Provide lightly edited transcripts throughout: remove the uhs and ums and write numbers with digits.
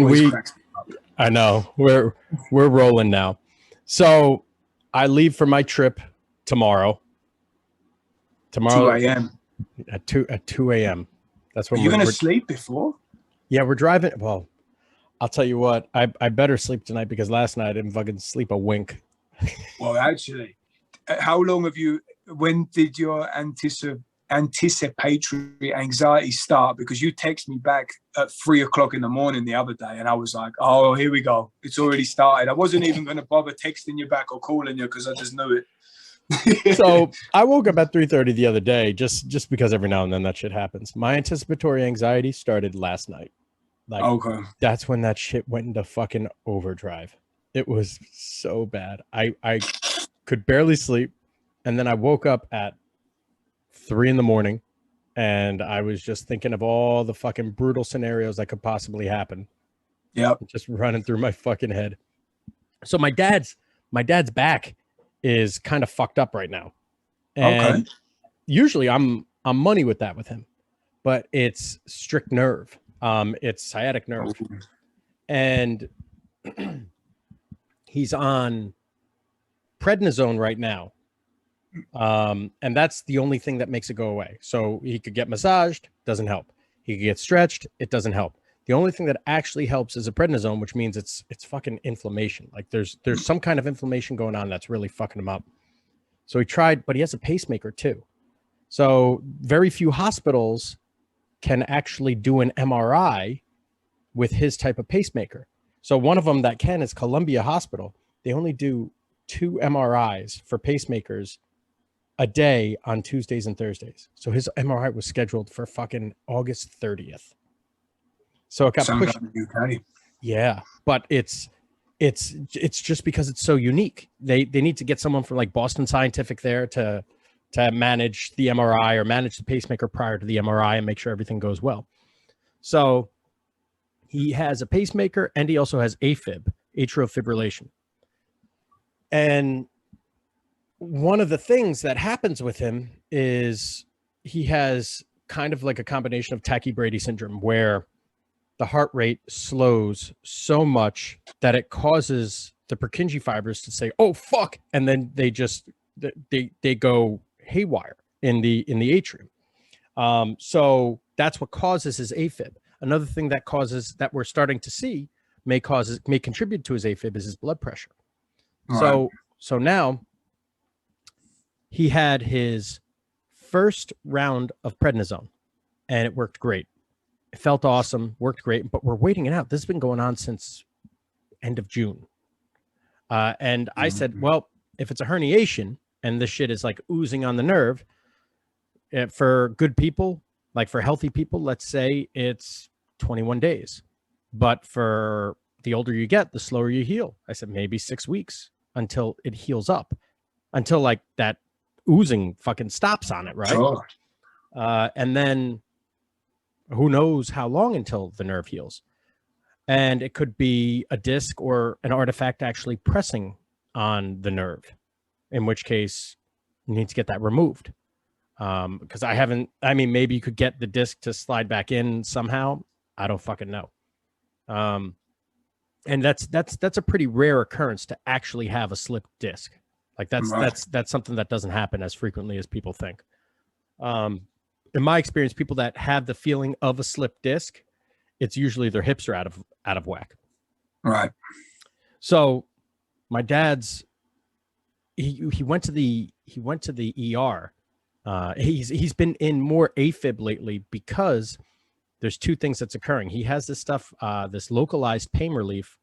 And I know we're rolling now. So I leave for my trip tomorrow. 2 a.m. At 2 a.m. That's when you're going to sleep before? Yeah, we're driving. Well, I'll tell you what, I better sleep tonight because last night I didn't fucking sleep a wink. Well, actually, when did your anticipatory anxiety start? Because you text me back at 3 o'clock in the morning the other day, and I was like, oh, here we go. It's already started. I wasn't even going to bother texting you back or calling you because I just knew it. So I woke up at 3:30 the other day, just because every now and then that shit happens. My anticipatory anxiety started last night. Like, okay. That's when that shit went into fucking overdrive. It was so bad. I could barely sleep. And then I woke up at 3 a.m. and I was just thinking of all the fucking brutal scenarios that could possibly happen. Yep. Just running through my fucking head. So my dad's back is kind of fucked up right now. And usually I'm money with that with him, but it's strict nerve. It's sciatic nerve. And he's on prednisone right now. And that's the only thing that makes it go away. So he could get massaged, doesn't help. He could get stretched, it doesn't help. The only thing that actually helps is a prednisone, which means it's fucking inflammation. Like there's some kind of inflammation going on that's really fucking him up. So he tried, but he has a pacemaker too. So very few hospitals can actually do an MRI with his type of pacemaker. So one of them that can is Columbia Hospital. They only do 2 MRIs for pacemakers a day on Tuesdays and Thursdays. So his MRI was scheduled for fucking August 30th. So it got pushed. Yeah, but it's just because it's so unique. They need to get someone from like Boston Scientific there to manage the MRI or manage the pacemaker prior to the MRI and make sure everything goes well. So he has a pacemaker and he also has AFib, atrial fibrillation. And one of the things that happens with him is he has kind of like a combination of tachybrady syndrome where the heart rate slows so much that it causes the Purkinje fibers to say, oh, fuck. And then they just, they go haywire in the atrium. So that's what causes his AFib. Another thing that we're starting to see may contribute to his AFib is his blood pressure. Right. So now he had his first round of prednisone and it worked great. It felt awesome, worked great, but we're waiting it out. This has been going on since end of June. And I said, well, if it's a herniation and this shit is like oozing on the nerve, for good people, like for healthy people, let's say it's 21 days. But for the older you get, the slower you heal. I said, maybe 6 weeks until it heals up, until like that oozing fucking stops on it, right? Sure. And then who knows how long until the nerve heals. And it could be a disc or an artifact actually pressing on the nerve, in which case you need to get that removed. Because maybe you could get the disc to slide back in somehow. I don't fucking know. And that's a pretty rare occurrence to actually have a slipped disc. Like that's something that doesn't happen as frequently as people think. In my experience, people that have the feeling of a slipped disc, it's usually their hips are out of whack. Right. So my dad's he went to the ER. He's been in more AFib lately because there's 2 things that's occurring. He has this stuff, this localized pain relief,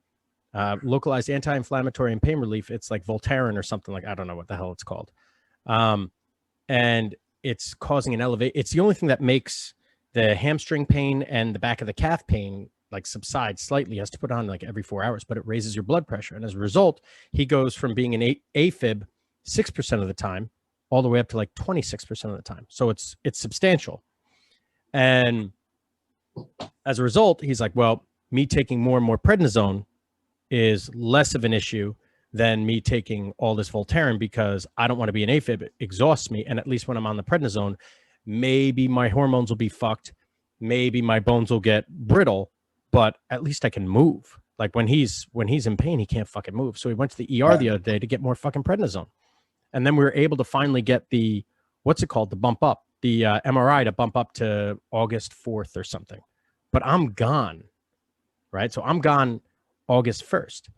localized anti-inflammatory and pain relief. It's like Voltaren or something like, I don't know what the hell it's called. And it's causing an elevate. It's the only thing that makes the hamstring pain and the back of the calf pain like subside slightly. He has to put on like every 4 hours, but it raises your blood pressure. And as a result, he goes from being an AFib 6% of the time all the way up to like 26% of the time. So it's substantial. And as a result, he's like, well, me taking more and more prednisone is less of an issue than me taking all this Voltaren because I don't want to be an AFib. It exhausts me. And at least when I'm on the prednisone, maybe my hormones will be fucked. Maybe my bones will get brittle, but at least I can move. Like when he's in pain, he can't fucking move. So we went to the ER the other day to get more fucking prednisone. And then we were able to finally get the, what's it called? The bump up, the MRI to bump up to August 4th or something. But I'm gone, right? So I'm gone August 1st.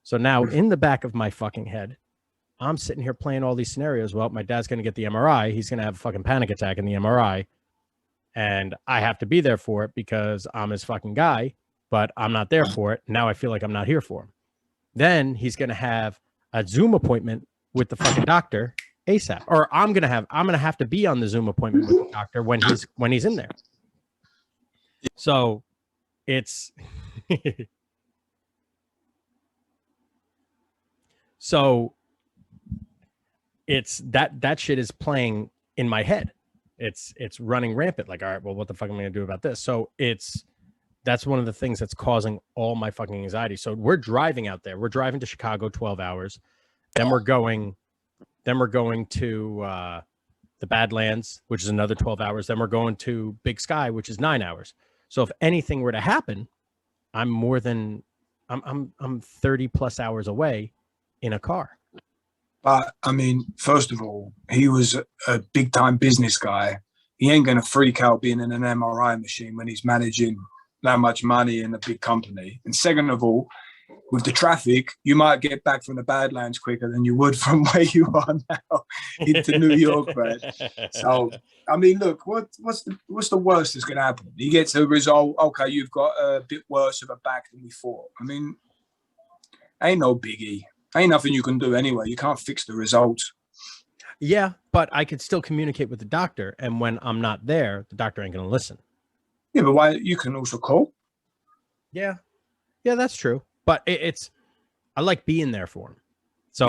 So now in the back of my fucking head, I'm sitting here playing all these scenarios. Well, my dad's going to get the MRI. He's going to have a fucking panic attack in the MRI. And I have to be there for it because I'm his fucking guy, but I'm not there for it. Now I feel like I'm not here for him. Then he's going to have a Zoom appointment with the fucking doctor ASAP. Or I'm going to have to be on the Zoom appointment with the doctor when he's in there. So it's so it's that shit is playing in my head. It's running rampant. Like, all right, well, what the fuck am I gonna do about this? So that's one of the things that's causing all my fucking anxiety. So we're driving out there. We're driving to Chicago 12 hours. Then we're going to the Badlands, which is another 12 hours. Then we're going to Big Sky, which is 9 hours. So if anything were to happen, I'm 30 plus hours away in a car. But I mean, first of all, he was a big time business guy. He ain't going to freak out being in an MRI machine when he's managing that much money in a big company. And second of all, with the traffic, you might get back from the Badlands quicker than you would from where you are now into New York, man. So, I mean, look, what's the worst that's going to happen? He gets a result. Okay, you've got a bit worse of a back than we thought. I mean, ain't no biggie. Ain't nothing you can do anyway. You can't fix the results. Yeah, but I could still communicate with the doctor, and when I'm not there, the doctor ain't going to listen. Yeah, but why? You can also call. Yeah, that's true. But I like being there for him. So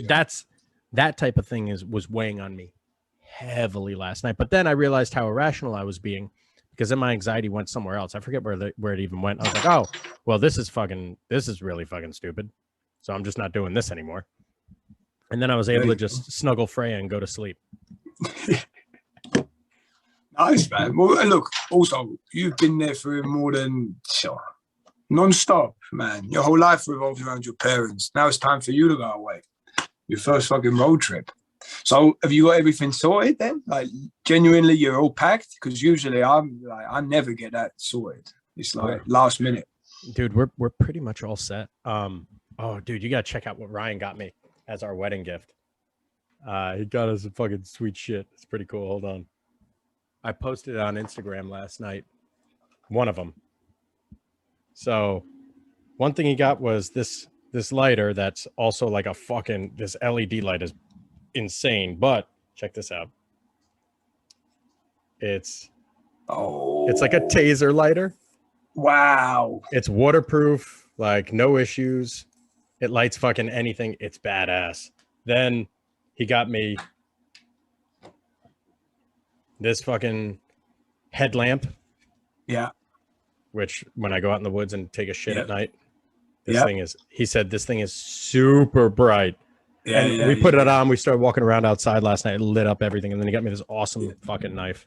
that's that type of thing was weighing on me heavily last night. But then I realized how irrational I was being because then my anxiety went somewhere else. I forget where it even went. I was like, oh, well, this is really fucking stupid. So I'm just not doing this anymore. And then I was able to just snuggle Freya and go to sleep. Nice, man. Well, look, also, you've been there for more than non-stop, man. Your whole life revolves around your parents. Now it's time for you to go away. Your first fucking road trip. So have you got everything sorted then? Like, genuinely, you're all packed? Because usually I never get that sorted. It's like last minute. Dude, we're pretty much all set. Oh, dude, you got to check out what Ryan got me as our wedding gift. He got us a fucking sweet shit. It's pretty cool. Hold on. I posted it on Instagram last night. One of them. So one thing he got was this lighter that's also like a fucking, this LED light is insane. But check this out. It's like a taser lighter. Wow. It's waterproof, like no issues. It lights fucking anything. It's badass. Then he got me this fucking headlamp. Yeah. Which when I go out in the woods and take a shit at night, he said this thing is super bright. Yeah. And we put it on. We started walking around outside last night. It lit up everything. And then he got me this awesome fucking knife.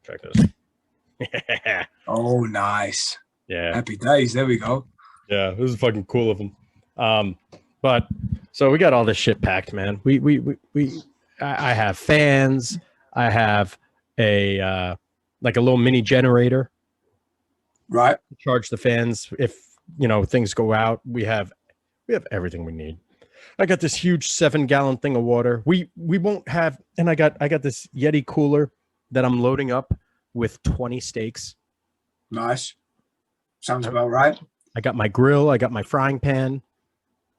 Check this. Oh, nice. Yeah. Happy days. There we go. Yeah. This is fucking cool of him. But so we got all this shit packed, man. I have fans. I have a like a little mini generator. Right. Charge the fans if things go out. We have everything we need. I got this huge 7-gallon thing of water. We won't have, and I got this Yeti cooler that I'm loading up with 20 steaks. Nice. Sounds about right. I got my grill. I got my frying pan.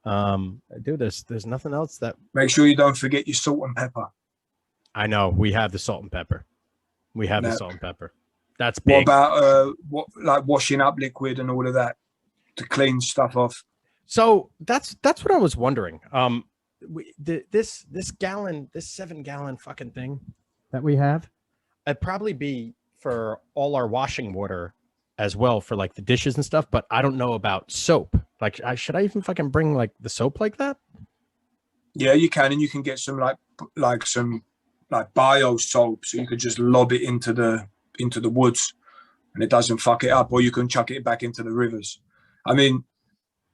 Dude, there's nothing else that. Make sure you don't forget your salt and pepper. I know we have the salt and pepper. The salt and pepper. That's big. What about washing up liquid and all of that to clean stuff off? So that's what I was wondering. This 7-gallon fucking thing that we have, it'd probably be for all our washing water as well for like the dishes and stuff. But I don't know about soap. Like, should I even fucking bring like the soap like that? Yeah, you can, and you can get some some bio soap, so you could just lob it into the woods, and it doesn't fuck it up, or you can chuck it back into the rivers. I mean,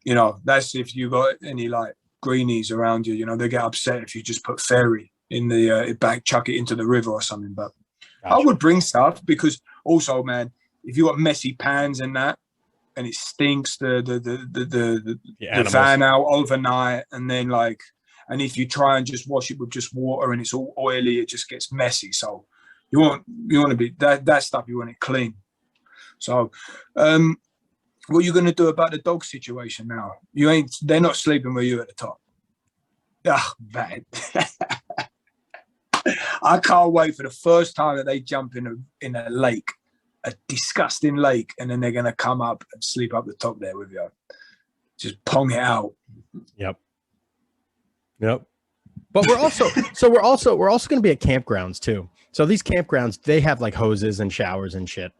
you know, that's if you got any like greenies around you, you know, they get upset if you just put fairy in the back, chuck it into the river or something. But gotcha. I would bring stuff, because also, man, if you got messy pans and that, and it stinks the van out overnight, and then like, and if you try and just wash it with just water and it's all oily, it just gets messy. So you want to be that stuff, you want it clean. So what are you going to do about the dog situation now? They're not sleeping with you at the top. Oh, man. I can't wait for the first time that they jump in a lake, a disgusting lake, and then they're going to come up and sleep up the top there with you. Just pong it out. Yep. But we're also going to be at campgrounds too. So these campgrounds, they have like hoses and showers and shit.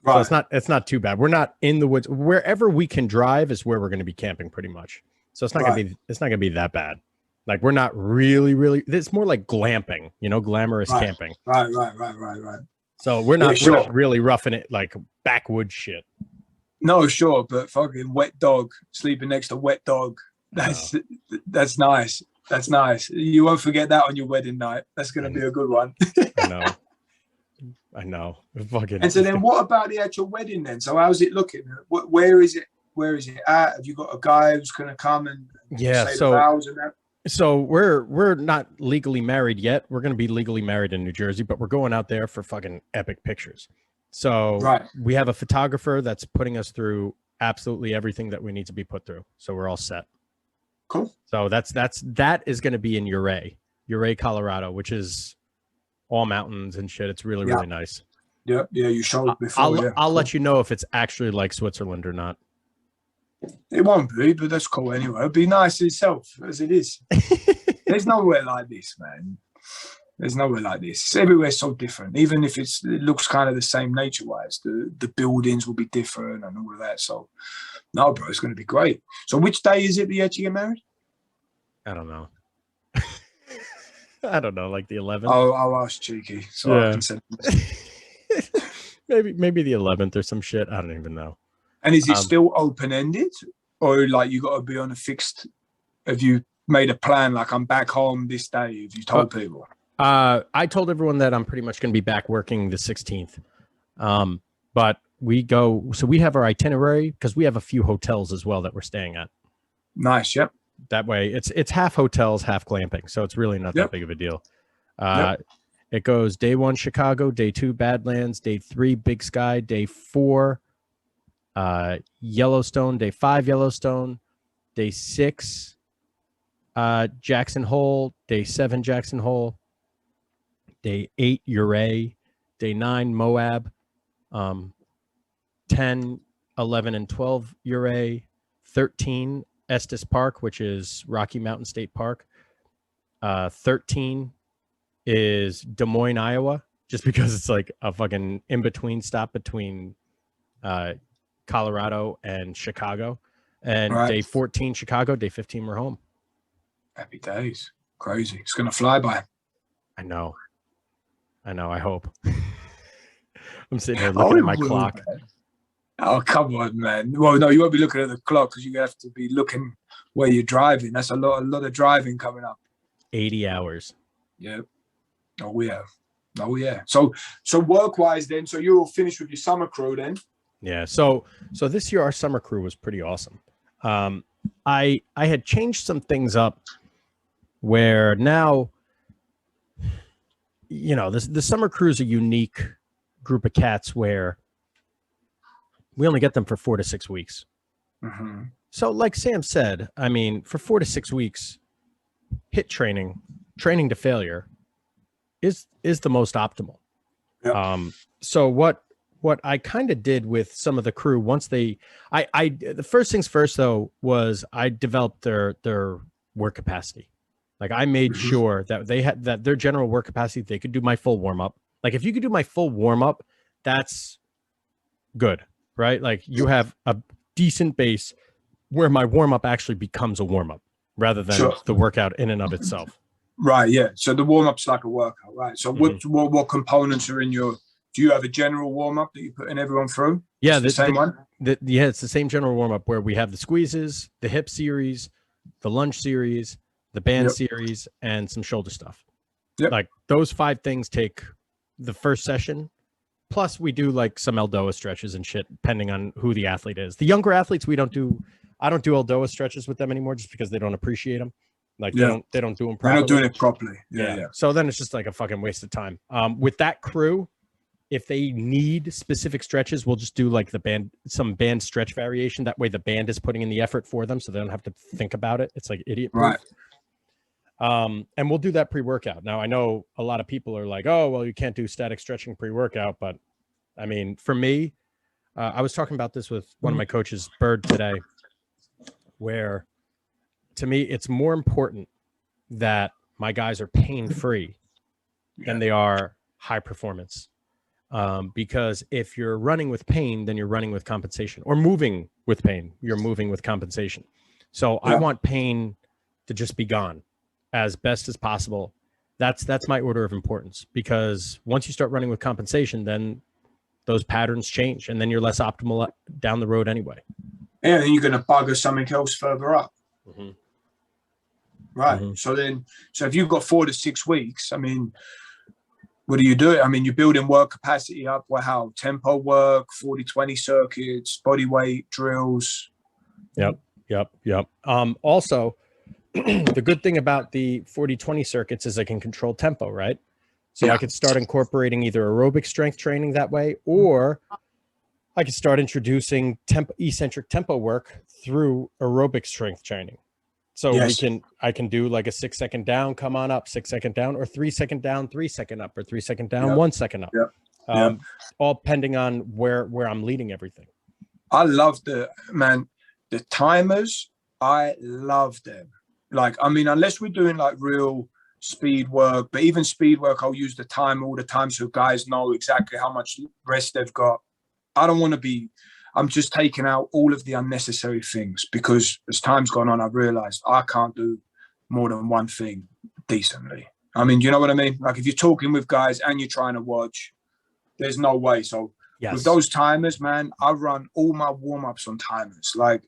Right. So it's not too bad. We're not in the woods. Wherever we can drive is where we're going to be camping pretty much. So it's not going to be that bad. Like, we're not really, it's more like glamping, you know, glamorous camping. Right. So we're not really roughing it like backwoods shit. No, sure. But fucking wet dog, sleeping next to wet dog. That's nice. That's nice. You won't forget that on your wedding night. That's going to be a good one. I know. Fucking. And so then what about the actual wedding then? So how's it looking? Where is it at? Have you got a guy who's going to come and say the vows and that? So we're not legally married yet. We're going to be legally married in New Jersey, but we're going out there for fucking epic pictures. So we have a photographer that's putting us through absolutely everything that we need to be put through. So we're all set. Cool. So that is going to be in Ouray, Colorado, which is all mountains and shit. It's really, really nice. Yeah. You showed it before. I'll let you know if it's actually like Switzerland or not. It won't be, but that's cool anyway. It'll be nice itself as it is. There's nowhere like this, man. There's nowhere like this. Everywhere's so different. Even if it looks kind of the same nature-wise, the buildings will be different and all of that. So, no, bro, it's going to be great. So which day is it that you actually get married? I don't know. I don't know, like the 11th. Oh, I was cheeky. So I can send maybe the 11th or some shit. I don't even know. And is it still open-ended, or like you got to be on a fixed? Have you made a plan? Like, I'm back home this day. Have you told people? I told everyone that I'm pretty much going to be back working the 16th. But we have our itinerary because we have a few hotels as well that we're staying at. Nice. Yep. That way, it's half hotels, half glamping, so it's really not that big of a deal. It goes day 1 Chicago, day 2 Badlands, day 3 Big Sky, day 4 Yellowstone, day 5 Yellowstone, day 6 Jackson Hole, day 7 Jackson Hole, day 8 Ouray, day 9 Moab, 10, 11, and 12 Ouray, 13 Estes Park, which is Rocky Mountain State Park, 13 is Des Moines, Iowa, just because it's like a fucking in-between stop between Colorado and Chicago. And day 14 Chicago, day 15 we're home. Happy days. Crazy. It's gonna fly by. I know, I hope. I'm sitting here looking at my clock. Man. Oh, come on, man. Well, no, you won't be looking at the clock because you have to be looking where you're driving. That's a lot of driving coming up. 80 hours. Yeah. Oh yeah. So work-wise then, so you're all finished with your summer crew then? Yeah. So this year our summer crew was pretty awesome. I had changed some things up where now, you know, the summer crew is a unique group of cats where we only get them for 4 to 6 weeks. Mm-hmm. So like Sam said, I mean, for 4 to 6 weeks, HIT training to failure is the most optimal. Yep. So what I kind of did with some of the crew once the first things first though was I developed their work capacity. Like I made sure that they had that their general work capacity, they could do my full warm up. Like if you could do my full warm up, that's good, right? Like you have a decent base where my warm up actually becomes a warm up rather than the workout in and of itself. Right. Yeah. So the warm up's like a workout, right? So what components are in your Do you have a general warm up that you put in everyone through? Yeah, the same one. Yeah, it's the same general warm up where we have the squeezes, the hip series, the lunge series, the band series, and some shoulder stuff. Like those 5 things take the first session. Plus, we do like some Eldoa stretches and shit, depending on who the athlete is. The younger athletes, I don't do Eldoa stretches with them anymore, just because they don't appreciate them. Like they don't do them properly. They're not doing it properly. Yeah. So then it's just like a fucking waste of time. With that crew, if they need specific stretches, we'll just do like some band stretch variation. That way the band is putting in the effort for them, so they don't have to think about it. It's like idiot proof. Right. And we'll do that pre-workout. Now, I know a lot of people are like, oh, well, you can't do static stretching pre-workout. But I mean, for me, I was talking about this with one of my coaches, Bird, today, where to me, it's more important that my guys are pain-free than they are high performance. Because if you're running with pain, then you're running with compensation, or moving with pain, you're moving with compensation. So I want pain to just be gone as best as possible. That's my order of importance, because once you start running with compensation, then those patterns change, and then you're less optimal down the road anyway. Yeah, then you're going to bugger something else further up. Right. So if you've got 4 to 6 weeks, I mean, what do you do? I mean, you're building work capacity up. Well, how? Tempo work, 40-20 circuits, body weight drills. Yep. Also, the good thing about the 40-20 circuits is I can control tempo, right? So I could start incorporating either aerobic strength training that way, or I could start introducing eccentric tempo work through aerobic strength training. So I can do like a 6-second down, come on up, 6-second down, or 3-second down, 3-second up, or 3-second down, 1 second up. All pending on where I'm leading everything. I love the timers. I love them. Like, I mean, unless we're doing like real speed work, but even speed work, I'll use the timer all the time so guys know exactly how much rest they've got. I'm just taking out all of the unnecessary things, because as time's gone on, I've realized I can't do more than one thing decently. I mean, you know what I mean? Like if you're talking with guys and you're trying to watch, there's no way. So with those timers, man, I run all my warm-ups on timers. Like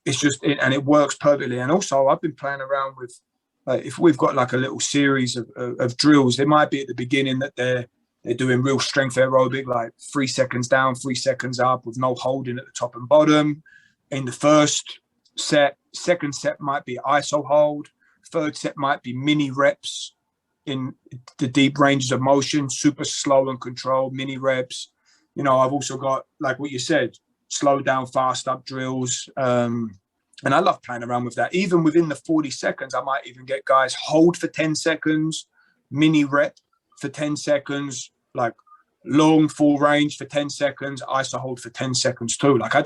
it's just, and it works perfectly. And also I've been playing around with, like, if we've got like a little series of drills, there might be at the beginning that they're doing real strength aerobic, like 3 seconds down, 3 seconds up with no holding at the top and bottom. In the first set, second set might be iso hold. Third set might be mini reps in the deep ranges of motion, super slow and controlled mini reps. You know, I've also got, like what you said, slow down, fast up drills. And I love playing around with that. Even within the 40 seconds, I might even get guys hold for 10 seconds, mini rep for 10 seconds, like long full range for 10 seconds, iso hold for 10 seconds too. Like I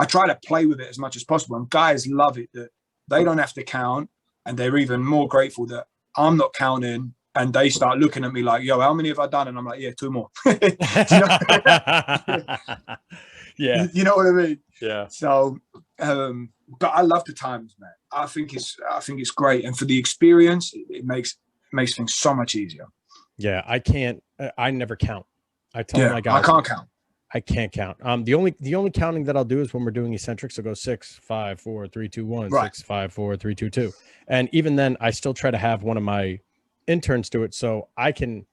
try to play with it as much as possible. And guys love it that they don't have to count. And they're even more grateful that I'm not counting. And they start looking at me like, yo, how many have I done? And I'm like, yeah, 2 more. You know what I mean? Yeah. So, but I love the times, man. I think it's great. And for the experience, it makes things so much easier. Yeah, I never count. I tell my guys, I can't count. I can't count. The only counting that I'll do is when we're doing eccentrics. I'll go 6, 5, 4, 3, 2, 1, 6, 5, 4, 3, 2, 2. And even then, I still try to have one of my interns do it, so I can,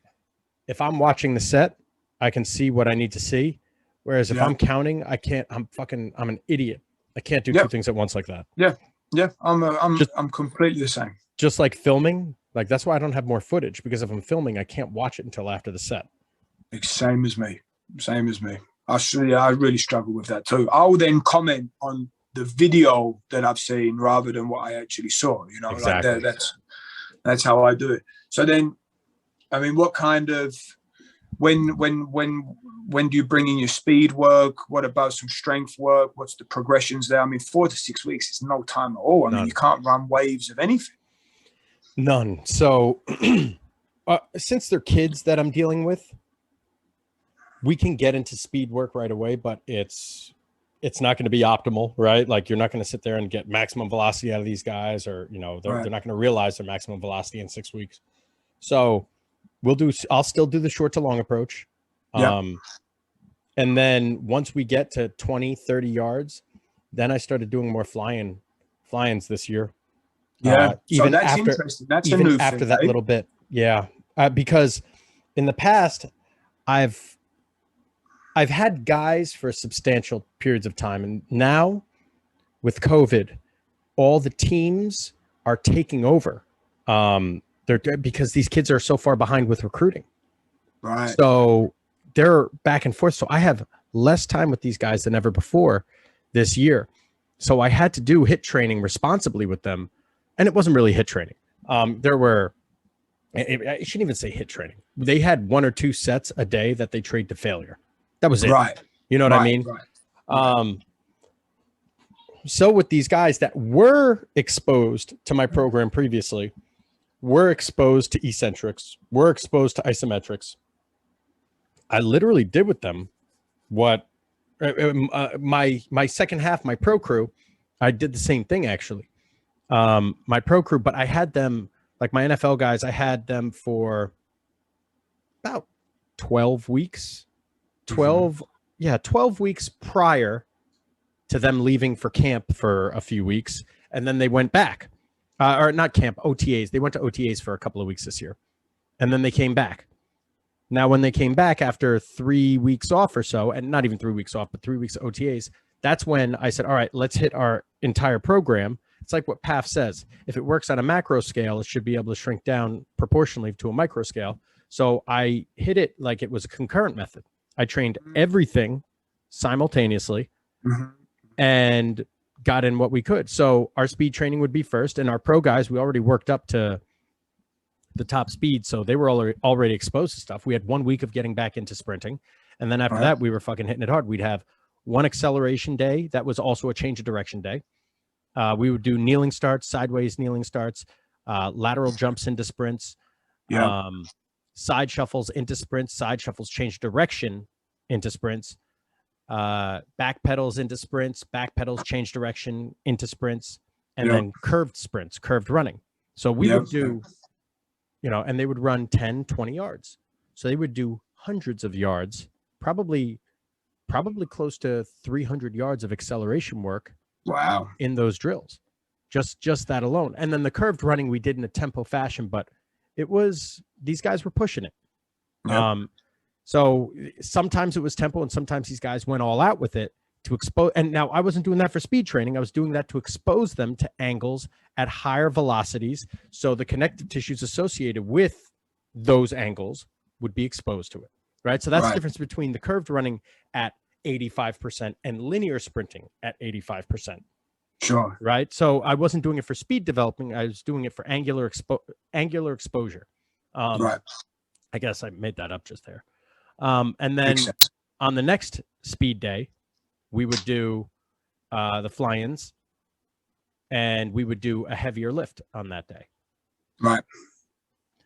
if I'm watching the set, I can see what I need to see. Whereas if I'm counting, I can't. I'm an idiot. I can't do 2 things at once like that. Yeah. I'm completely the same. Just like filming. Like that's why I don't have more footage, because if I'm filming, I can't watch it until after the set. Same as me. I really struggle with that too. I'll then comment on the video that I've seen rather than what I actually saw. You know, exactly. Like that's how I do it. So then, I mean, what kind of when do you bring in your speed work? What about some strength work? What's the progressions there? I mean, 4 to 6 weeks is no time at all. I mean, you can't run waves of anything. None. So since they're kids that I'm dealing with, we can get into speed work right away, but it's not going to be optimal, right? Like you're not going to sit there and get maximum velocity out of these guys, or, you know, they're not going to realize their maximum velocity in 6 weeks. So I'll still do the short to long approach. Yeah. And then once we get to 20, 30 yards, then I started doing more fly-ins this year. Yeah. So Even that's after, interesting. That's a even new after thing, that eh? little bit. Yeah. Because in the past, I've had guys for substantial periods of time. And now with COVID, all the teams are taking over. They're because these kids are so far behind with recruiting. Right. So they're back and forth. So I have less time with these guys than ever before this year. So I had to do hit training responsibly with them. And it wasn't really hit training. There were, I shouldn't even say hit training. They had 1 or 2 sets a day that they trained to failure. That was it. Right. You know what I mean? Right. So with these guys that were exposed to my program previously, were exposed to eccentrics, were exposed to isometrics, I literally did with them what my second half, my pro crew, I did the same thing actually. My pro crew, but I had them, like my NFL guys, I had them for about 12 weeks, 12 weeks prior to them leaving for camp for a few weeks. And then they went back, or not camp, OTAs. They went to OTAs for a couple of weeks this year. And then they came back. Now, when they came back after 3 weeks off or so, and not even 3 weeks off, but 3 weeks of OTAs, that's when I said, all right, let's hit our entire program. It's like what PAF says. If it works on a macro scale, it should be able to shrink down proportionally to a micro scale. So I hit it like it was a concurrent method. I trained everything simultaneously and got in what we could. So our speed training would be first, and our pro guys, we already worked up to the top speed. So they were already exposed to stuff. We had 1 week of getting back into sprinting. And then after that, we were fucking hitting it hard. We'd have one acceleration day. That was also a change of direction day. We would do kneeling starts, sideways kneeling starts, lateral jumps into sprints, side shuffles into sprints, side shuffles change direction into sprints, back pedals into sprints, back pedals change direction into sprints, and then curved sprints, curved running. So we would do, and they would run 10, 20 yards. So they would do hundreds of yards, probably close to 300 yards of acceleration work. Wow. In those drills, just that alone. And then the curved running we did in a tempo fashion, but it was, these guys were pushing it. So sometimes it was tempo and sometimes these guys went all out with it to expose. And now I wasn't doing that for speed training. I was doing that to expose them to angles at higher velocities. So the connective tissues associated with those angles would be exposed to it. Right. So that's the difference between the curved running at 85% and linear sprinting at 85%. Sure. Right. So I wasn't doing it for speed developing. I was doing it for angular exposure. I guess I made that up just there. And then on the next speed day, we would do the fly-ins and we would do a heavier lift on that day. Right.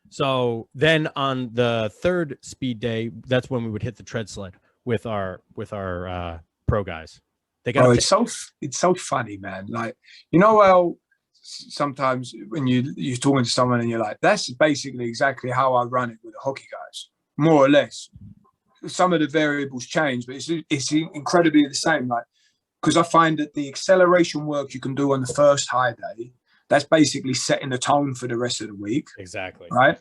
So then on the third speed day, that's when we would hit the tread sled with our pro guys. They got it's so funny, man. Like, how sometimes when you're talking to someone and you're like, that's basically exactly how I run it with the hockey guys, more or less. Some of the variables change, but it's incredibly the same. Like, because I find that the acceleration work you can do on the first high day, that's basically setting the tone for the rest of the week. Exactly. Right.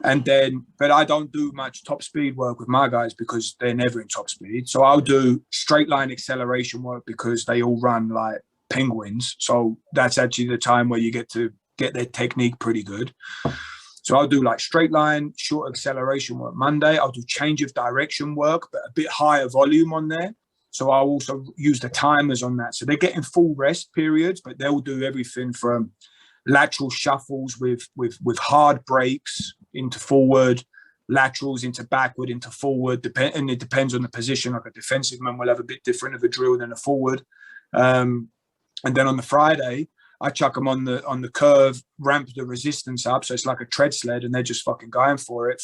And then, but I don't do much top speed work with my guys because they're never in top speed. So I'll do straight line acceleration work because they all run like penguins. So that's actually the time where you get to get their technique pretty good. So I'll do like straight line, short acceleration work Monday. I'll do change of direction work, but a bit higher volume on there. So I'll also use the timers on that. So they're getting full rest periods, but they'll do everything from lateral shuffles with hard breaks into forward, laterals into backward, into forward, and it depends on the position. Like a defensive man will have a bit different of a drill than a forward. And then on the Friday, I chuck them on the curve, ramp the resistance up. So it's like a tread sled and they're just fucking going for it.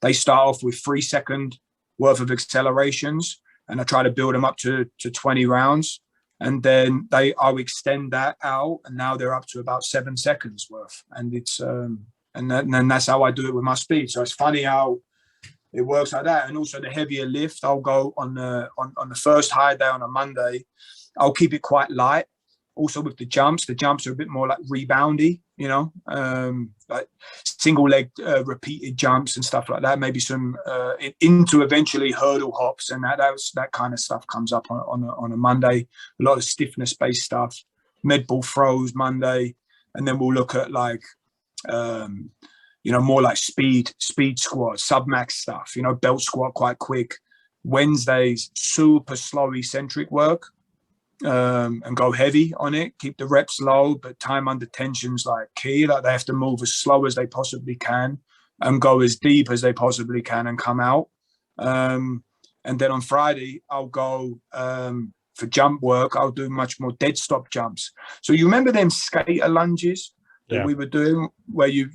They start off with 3 second worth of accelerations and I try to build them up to 20 rounds. And then I'll extend that out, and now they're up to about 7 seconds worth. And it's and then that's how I do it with my speed. So it's funny how it works like that. And also the heavier lift, I'll go on the first high day on a Monday. I'll keep it quite light. Also with the jumps are a bit more like reboundy, you know, like single leg repeated jumps and stuff like that. Maybe some into eventually hurdle hops, and that kind of stuff comes up on a Monday. A lot of stiffness based stuff, med ball throws Monday, and then we'll look at like you know, more like speed squat, sub-max stuff, you know, belt squat quite quick. Wednesdays, super slow eccentric work, and go heavy on it. Keep the reps low, but time under tension's like key. Like they have to move as slow as they possibly can and go as deep as they possibly can and come out. And then on Friday, I'll go for jump work. I'll do much more dead stop jumps. So you remember them skater lunges that we were doing where you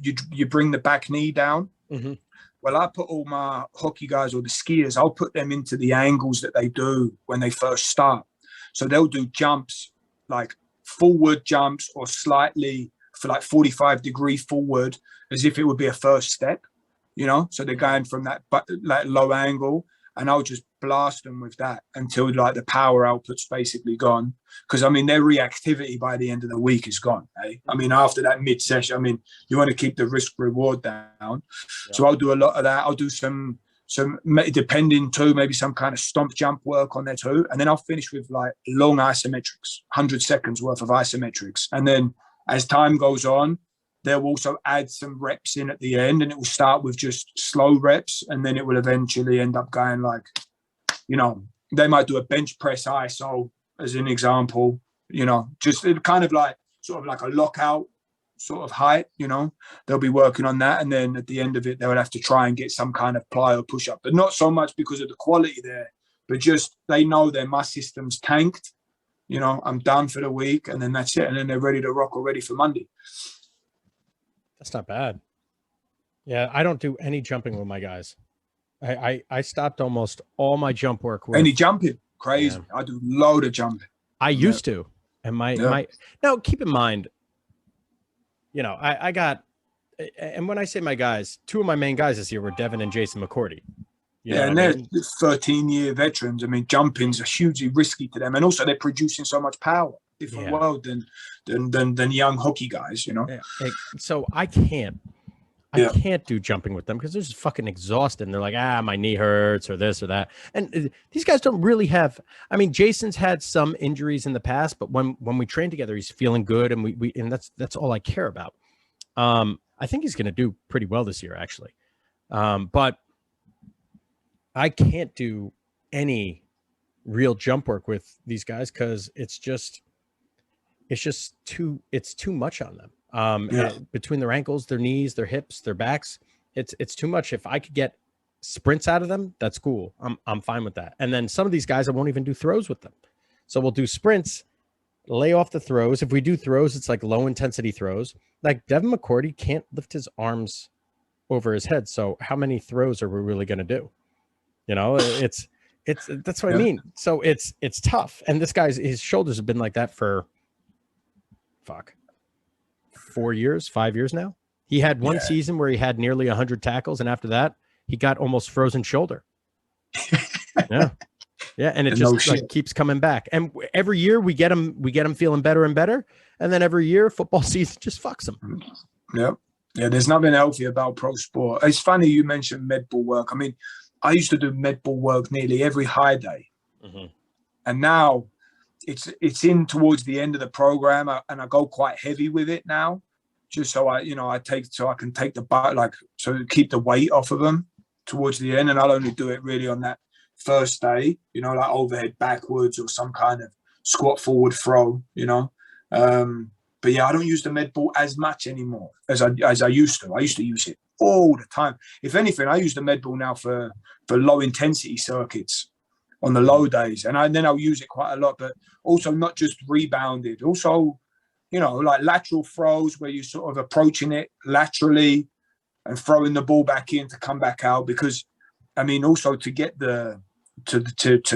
bring the back knee down? Mm-hmm. Well, I put all my hockey guys or the skiers, I'll put them into the angles that they do when they first start. So they'll do jumps, like forward jumps or slightly for like 45-degree forward, as if it would be a first step, you know? So they're going from that like low angle, and I'll just blast them with that until like the power output's basically gone. Because I mean, their reactivity by the end of the week is gone. Eh? I mean, after that mid-session, I mean, you want to keep the risk reward down. Yeah. So I'll do a lot of that. I'll do some depending too, maybe some kind of stomp jump work on there too. And then I'll finish with like long isometrics, 100 seconds worth of isometrics. And then as time goes on, they'll also add some reps in at the end, and it will start with just slow reps. And then it will eventually end up going like, you know, they might do a bench press ISO as an example, you know, just kind of like sort of like a lockout sort of height, you know, they'll be working on that. And then at the end of it, they would have to try and get some kind of ply or push up, but not so much because of the quality there, but just they know my system's tanked, you know, I'm done for the week, and then that's it. And then they're ready to rock already for Monday. That's not bad. Yeah, I don't do any jumping with my guys. I stopped almost all my jump work with any jumping. Crazy. Yeah. I do a load of jumping. I used to. And my now keep in mind, you know, I got, and when I say my guys, two of my main guys this year were Devin and Jason McCourty. Yeah, and they're 13-year veterans. I mean, jumping's hugely risky to them, and also they're producing so much power, different world than young hockey guys, you know. Yeah. So I can't do jumping with them because they're just fucking exhausted. And they're like, my knee hurts or this or that. And these guys don't really have. I mean, Jason's had some injuries in the past, but when we train together, he's feeling good, and we that's all I care about. I think he's going to do pretty well this year, actually. But I can't do any real jump work with these guys because it's too much on them. Between their ankles, their knees, their hips, their backs, it's too much. If I could get sprints out of them, that's cool. I'm fine with that. And then some of these guys, I won't even do throws with them. So we'll do sprints, lay off the throws. If we do throws, it's like low intensity throws. Like Devin McCourty can't lift his arms over his head. So how many throws are we really going to do? You know, that's what I mean. So it's tough. And this guy's, his shoulders have been like that for 5 years now. He had one season where he had nearly 100 tackles, and after that he got almost frozen shoulder. And it just like keeps coming back, and every year we get him feeling better and better, and then every year football season just fucks him. There's nothing healthy about pro sport. It's funny you mentioned med ball work. I mean, I used to do med ball work nearly every high day, and now it's in towards the end of the program, and I go quite heavy with it now, just so I can take the butt, like, so keep the weight off of them towards the end. And I'll only do it really on that first day, you know, like overhead backwards or some kind of squat forward throw, you know. But yeah, I don't use the med ball as much anymore as I used to. I used to use it all the time. If anything, I use the med ball now for low intensity circuits on the low days, and then I'll use it quite a lot, but also not just rebounded, also, you know, like lateral throws where you're sort of approaching it laterally and throwing the ball back in to come back out. Because I mean, also to get to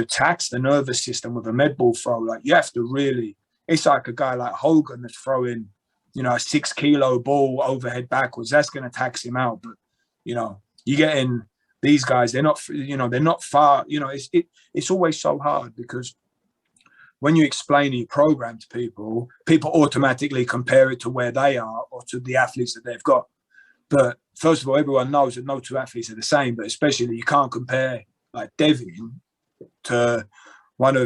tax the nervous system with a med ball throw, like you have to really, it's like a guy like Hogan that's throwing, you know, a 6 kilo ball overhead backwards. That's going to tax him out. But, you know, you're getting these guys, they're not, they're not far. It's always so hard because when you explain your program to people automatically compare it to where they are or to the athletes that they've got. But first of all, everyone knows that no two athletes are the same, but especially you can't compare like Devin to one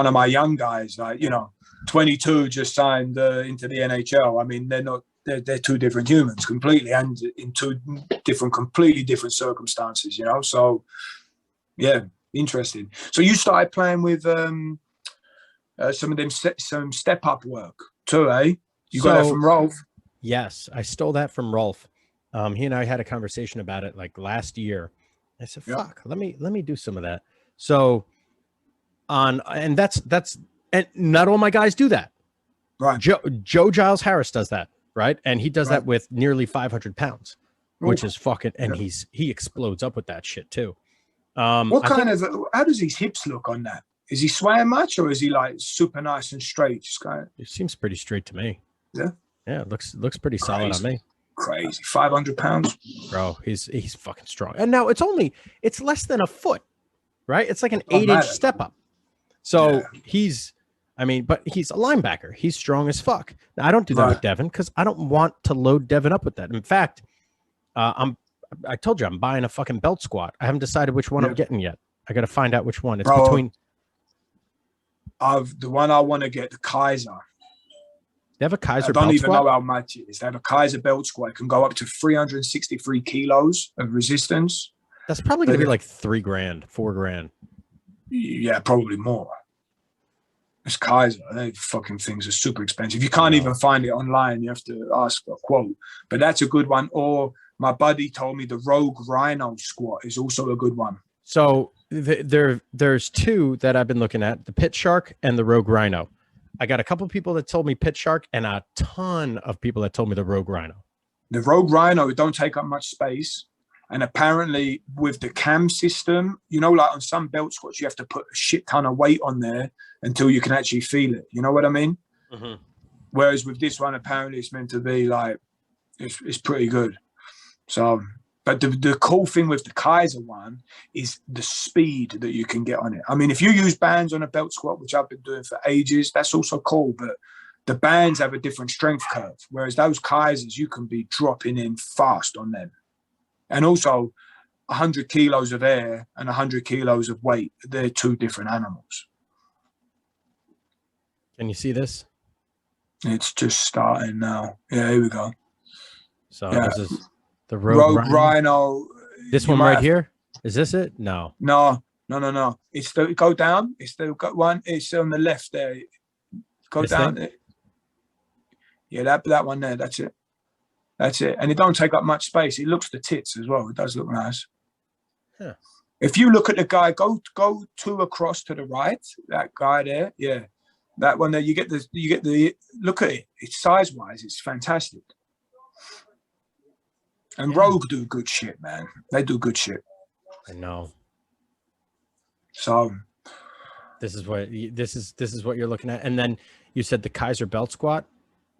of my young guys, like, 22 just signed into the NHL. I mean, they're two different humans completely, and in completely different circumstances, So, yeah, interesting. So you started playing with some of them, some step up work too, eh? You got that from Rolf? Yes, I stole that from Rolf. He and I had a conversation about it like last year. I said, "Fuck, let me do some of that." So, and that's and not all my guys do that. Right. Joe Giles Harris does that, right? And he does that with nearly 500 pounds, which is fucking. And he explodes up with that shit too. How does his hips look on that? Is he swaying much, or is he like super nice and straight? It seems pretty straight to me. Yeah. Yeah, it looks pretty solid on me. Crazy. 500 pounds. Bro, he's fucking strong. And now it's less than a foot, right? It's like an 8-inch step up. So but he's a linebacker. He's strong as fuck. Now, I don't do that with Devin because I don't want to load Devin up with that. In fact, I told you I'm buying a fucking belt squat. I haven't decided which one I'm getting yet. I got to find out which one. It's between. The one I want to get, the Kaiser. They have a Kaiser belt squat? I don't even know how much it is. They have a Kaiser belt squat. It can go up to 363 kilos of resistance. That's probably going to be like $3,000, $4,000. Yeah, probably more. It's Kaiser. They fucking things are super expensive. You can't even find it online. You have to ask for a quote. But that's a good one. Or my buddy told me the Rogue Rhino squat is also a good one. So there's two that I've been looking at, the Pit Shark and the Rogue Rhino. I got a couple of people that told me Pit Shark and a ton of people that told me the Rogue Rhino. The Rogue Rhino don't take up much space. And apparently with the cam system, like on some belt squats, you have to put a shit ton of weight on there until you can actually feel it. You know what I mean? Mm-hmm. Whereas with this one, apparently it's meant to be like, it's pretty good. So, but the cool thing with the Kaiser one is the speed that you can get on it. I mean, if you use bands on a belt squat, which I've been doing for ages, that's also cool. But the bands have a different strength curve. Whereas those Kaisers, you can be dropping in fast on them. And also 100 kilos of air and 100 kilos of weight, they're two different animals. Can you see this? It's just starting now. Yeah, here we go. So this is the Rogue Rhino. This one right here? Is this it? No. No. It's go down. It's the one. It's on the left there. Go down. Thing? Yeah, that one there. That's it. That's it. And it don't take up much space. It looks the tits as well. It does look nice. Huh. If you look at the guy, go two across to the right. That guy there. Yeah. That one there. You get the look at it. It's size-wise. It's fantastic. And Rogue do good shit, man. They do good shit. I know. So this is what you're looking at. And then you said the Kaiser belt squat.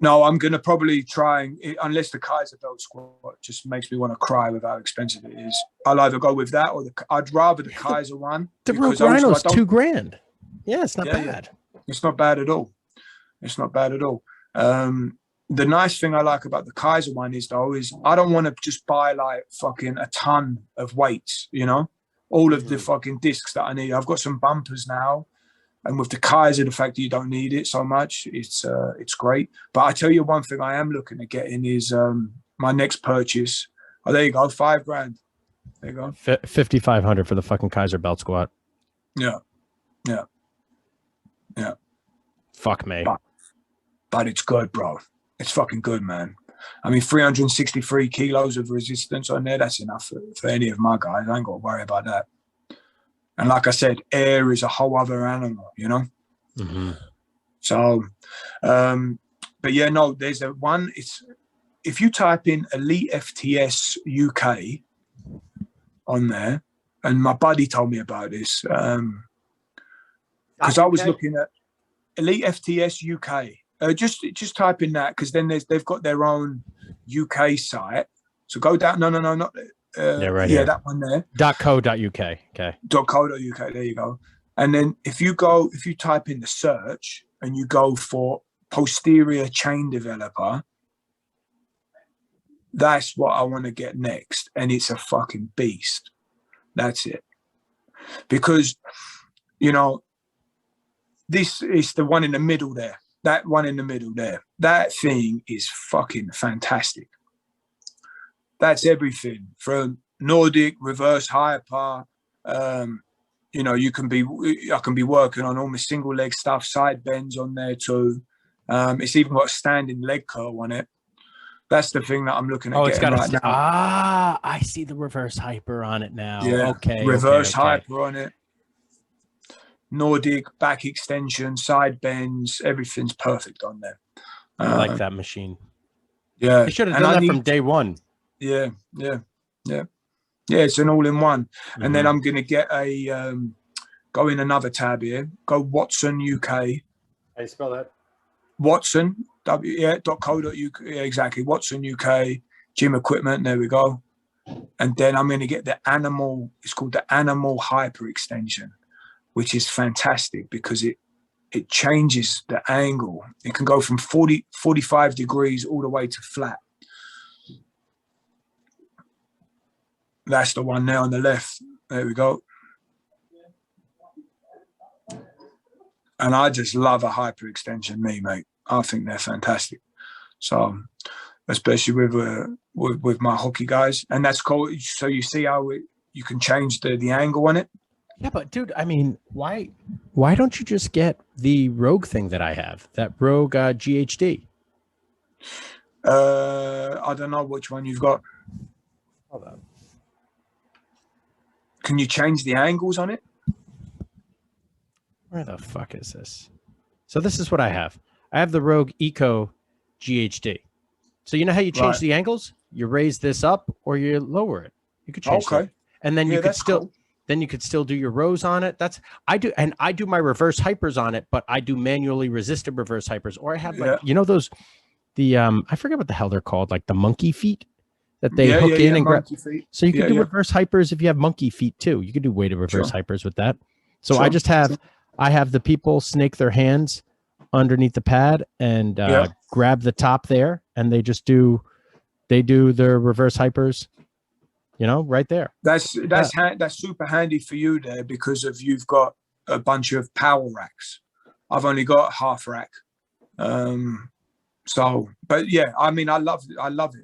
No, I'm going to probably try, unless the Kaiser belt squat just makes me want to cry with how expensive it is. I'll either go with that or I'd rather the Kaiser one. The Rogue Rhino's $2,000. Yeah, it's not bad. Yeah. It's not bad at all. It's not bad at all. The nice thing I like about the Kaiser one is I don't want to just buy like fucking a ton of weights, all of the fucking discs that I need. I've got some bumpers now. And with the Kaiser, the fact that you don't need it so much, it's great. But I tell you one thing I am looking at getting is my next purchase. Oh, there you go, $5,000. There you go. 5,500 for the fucking Kaiser belt squat. Yeah. Fuck me. But it's good, bro. It's fucking good, man. I mean, 363 kilos of resistance on there, that's enough for any of my guys. I ain't got to worry about that. And like I said, air is a whole other animal, Mm-hmm. So, but yeah, no, there's a one. It's if you type in Elite FTS UK on there, and my buddy told me about this because I was looking at Elite FTS UK. Just type in that because then they've got their own UK site. So go down. No, not right yeah, here. that one there. .co.uk. Okay. .co.uk. There you go. And then if you type in the search and you go for posterior chain developer, that's what I want to get next. And it's a fucking beast. That's it. Because, you know, this is the one in the middle there. That one in the middle there. That thing is fucking fantastic. That's everything from Nordic, reverse hyper. You know, I can be working on all my single leg stuff, side bends on there too. It's even got a standing leg curl on it. That's the thing that I'm looking at getting right now. I see the reverse hyper on it now. Yeah, Okay. Reverse hyper on it. Nordic, back extension, side bends, everything's perfect on there. I like that machine. Yeah. They should have done that from day one. Yeah. It's an all-in-one. Mm-hmm. And then I'm going to get a, go in another tab here, go Watson UK. How you spell that? Watson, .co.uk. Yeah, exactly. Watson UK, gym equipment. There we go. And then I'm going to get the Animal, it's called the Animal Hyper Extension, which is fantastic because it changes the angle. It can go from 45 degrees all the way to flat. That's the one there on the left. There we go. And I just love a hyper extension, mate. I think they're fantastic. So, especially with my hockey guys, and that's cool. So you see how you can change the angle on it. Yeah, but dude, I mean, why don't you just get the Rogue thing that I have? That Rogue GHD. I don't know which one you've got. Hold on. Can you change the angles on it? Where the fuck is this? So this is what I have. I have the Rogue Eco GHD. So you know how you change the angles? You raise this up or you lower it. You could change it. And then you could still cool. Then you could still do your rows on it. I do my reverse hypers on it, but I do manually resisted reverse hypers. Or I have you know those I forget what the hell they're called, like the monkey feet that they hook in and grab. So you can do reverse hypers if you have monkey feet too. You can do weighted reverse hypers with that. So I have the people snake their hands underneath the pad and grab the top there, and they do their reverse hypers, you know, right there. That's super handy for you there because you've got a bunch of power racks. I've only got a half rack. But yeah, I mean, I love it.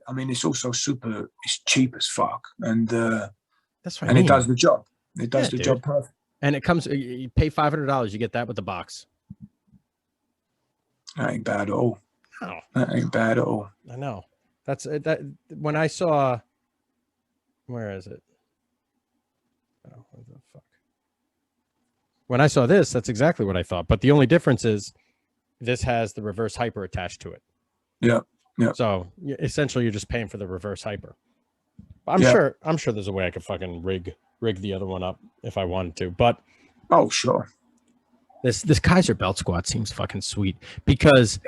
I mean, it's also it's cheap as fuck, and that's right. And it does the job. It does the job perfect. And it comes, you pay $500, you get that with the box. That ain't bad at all. No. That ain't bad at all. I know. That's that. When I saw, where is it? Oh, what the fuck? When I saw this, that's exactly what I thought. But the only difference is this has the reverse hyper attached to it. Yeah. So essentially, you're just paying for the reverse hyper. I'm sure there's a way I could fucking rig the other one up if I wanted to. But sure. This Kaiser belt squat seems fucking sweet because